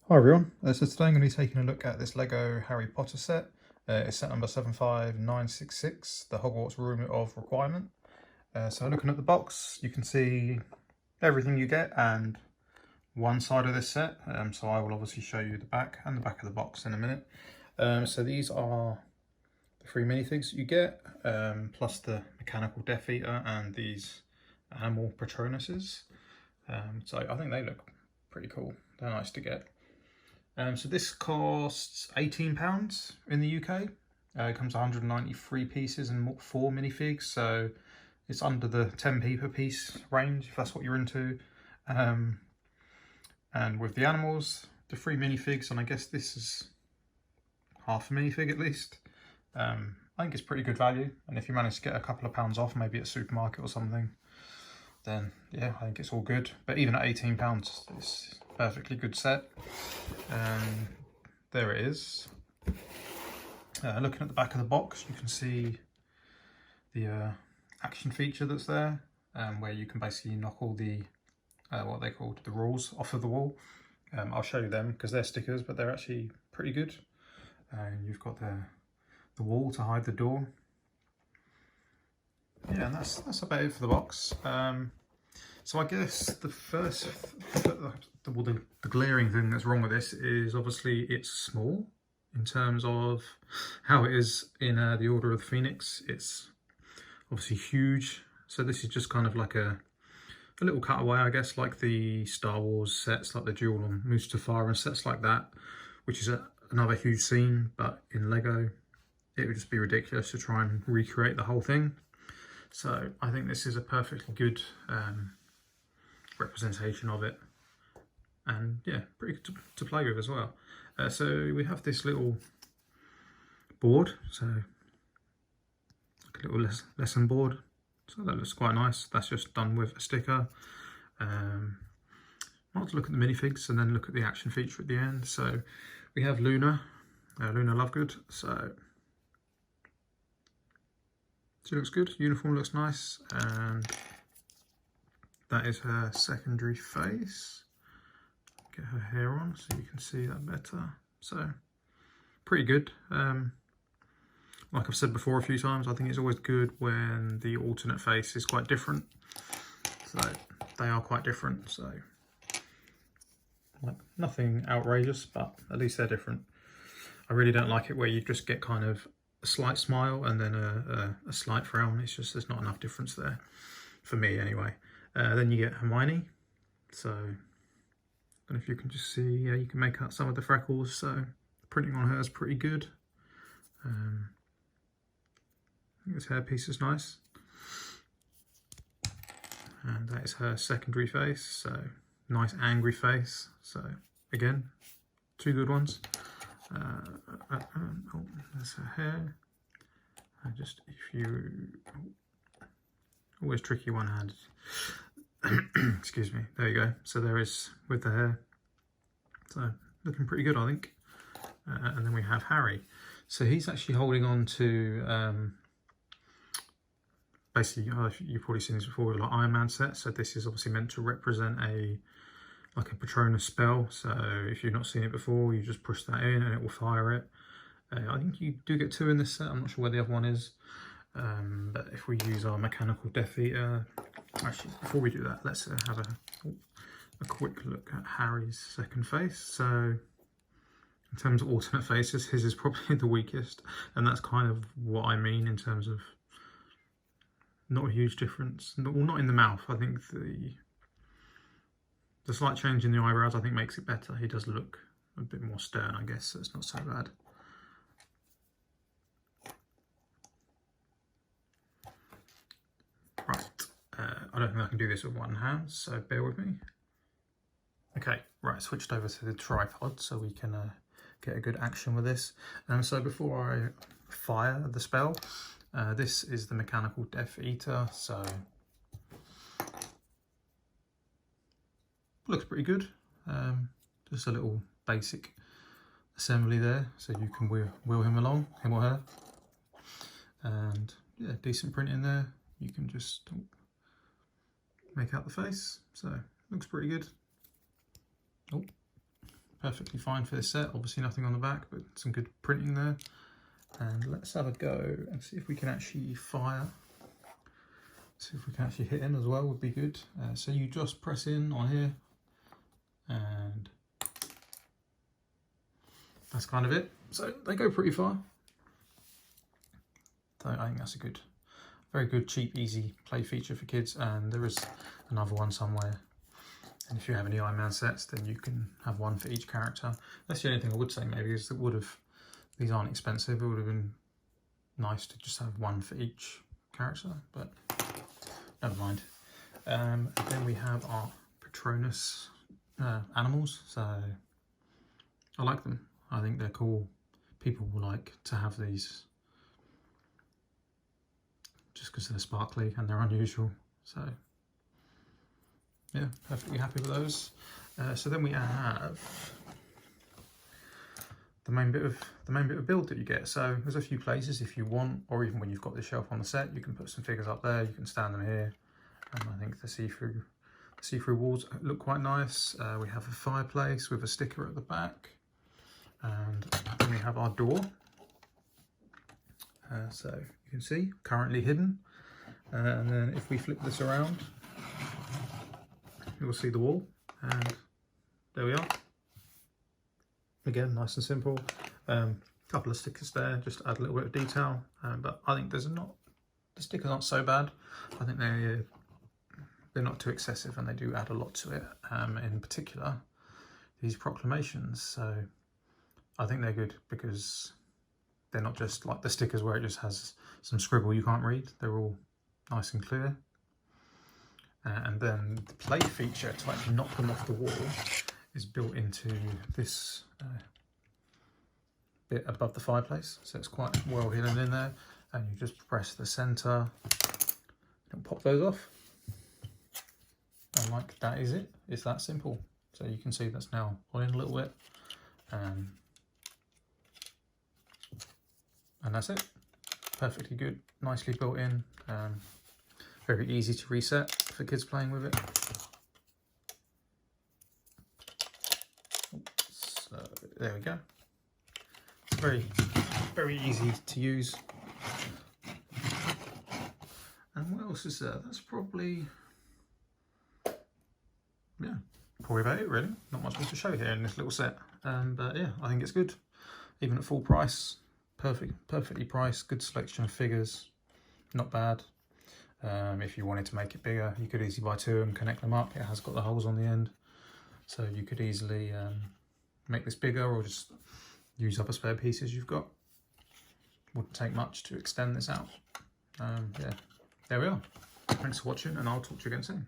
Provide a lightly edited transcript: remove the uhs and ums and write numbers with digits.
Hi everyone, so today I'm going to be taking a look at this Lego Harry Potter set. It's set number 75966, the Hogwarts Room of Requirement. So looking at the box, you can see everything you get and one side of this set. So I will obviously show you the back and the back of the box in a minute. So these are the three minifigs you get, plus the mechanical Death Eater and these animal Patronuses. So I think they look pretty cool. They're nice to get. So this costs £18 in the UK. It comes 193 pieces and 4 minifigs, so it's under the 10p per piece range if that's what you're into. And with the animals, the 3 minifigs, and I guess this is half a minifig at least. I think it's pretty good value, and if you manage to get a couple of pounds off, maybe at a supermarket or something, then yeah, I think it's all good. But even at £18, it's a perfectly good set. There it is. Looking at the back of the box, you can see the action feature that's there, where you can basically knock all the what they called the rules off of the wall. I'll show you them because they're stickers, but they're actually pretty good. You've got the wall to hide the door. Yeah, and that's about it for the box. So I guess the first, the glaring thing that's wrong with this is obviously it's small in terms of how it is in the Order of the Phoenix. It's obviously huge. So this is just kind of like a little cutaway, I guess, like the Star Wars sets, like the Duel on Mustafar and sets like that, which is another huge scene. But in Lego, it would just be ridiculous to try and recreate the whole thing. So I think this is a perfectly good representation of it, and yeah, pretty good to play with as well. So we have this little board, so like a little lesson board, so that looks quite nice. That's just done with a sticker. I'll have to look at the minifigs and then look at the action feature at the end. So we have Luna Lovegood, so she looks good, uniform looks nice, and that is her secondary face. Get her hair on so you can see that better. So pretty good. Like I've said before a few times, I think it's always good when the alternate face is quite different. So they are quite different, so like nothing outrageous, but at least they're different. I really don't like it where you just get kind of a slight smile and then a slight frown. It's just there's not enough difference there, for me anyway. Then you get Hermione. So I don't know if you can just see, yeah, you can make out some of the freckles. So printing on her is pretty good. I think this hairpiece is nice. And that is her secondary face. So nice angry face. So again, two good ones. Oh, there's her hair. If you, always tricky one-handed. Excuse me. There you go. So there is with the hair. So looking pretty good, I think. And then we have Harry. So he's actually holding on to basically, you've probably seen this before, like Iron Man set. So this is obviously meant to represent like a Patronus spell. So if you've not seen it before, you just push that in and it will fire it. I think you do get 2 in this set. I'm not sure where the other one is. But if we use our mechanical Death Eater, actually before we do that, let's have a quick look at Harry's second face. So in terms of alternate faces, his is probably the weakest, and that's kind of what I mean in terms of not a huge difference. Well, not in the mouth. I think the slight change in the eyebrows I think makes it better. He does look a bit more stern, I guess, so it's not so bad. Right, I don't think I can do this with one hand, so bear with me. Okay, right, switched over to the tripod so we can get a good action with this. So before I fire the spell, this is the mechanical Death Eater, so looks pretty good. Just a little basic assembly there, so you can wheel him along, him or her. And yeah, decent print in there. You can just make out the face, so looks pretty good. Oh, perfectly fine for this set. Obviously nothing on the back, but some good printing there. And let's have a go and see if we can actually fire. See if we can actually hit him as well, would be good. So you just press in on here, and that's kind of it. So they go pretty far. So I think that's a good, very good, cheap, easy play feature for kids. And there is another one somewhere. And if you have any Iron Man sets, then you can have one for each character. That's the only thing I would say maybe is that these aren't expensive. It would have been nice to just have one for each character, but never mind. And then we have our Patronus animals. So I like them. I think they're cool. People will like to have these just because they're sparkly and they're unusual. So yeah, perfectly happy with those. So then we have the main bit of build that you get. So there's a few places if you want, or even when you've got the shelf on the set, you can put some figures up there. You can stand them here, and I think the see-through walls look quite nice. We have a fireplace with a sticker at the back, and then we have our door. So you can see currently hidden, and then if we flip this around, you'll see the wall, and there we are. Again, nice and simple. Couple of stickers there just to add a little bit of detail, but I think the stickers aren't so bad. I think they're not too excessive, and they do add a lot to it. In particular, these proclamations. So I think they're good because they're not just like the stickers where it just has some scribble you can't read. They're all nice and clear. And then the play feature to actually knock them off the wall is built into this bit above the fireplace. So it's quite well hidden in there. And you just press the center and pop those off. And like that is it. It's that simple. So you can see that's now on in a little bit. And that's it. Perfectly good. Nicely built in. Very easy to reset for kids playing with it. So there we go. It's very, very easy to use. And what else is there? That's probably about it really. Not much more to show here in this little set. But yeah, I think it's good. Even at full price, perfectly priced, good selection of figures. Not bad. If you wanted to make it bigger, you could easily buy two and connect them up. It has got the holes on the end, so you could easily make this bigger or just use other spare pieces you've got. Wouldn't take much to extend this out. Yeah, there we are. Thanks for watching, and I'll talk to you again soon.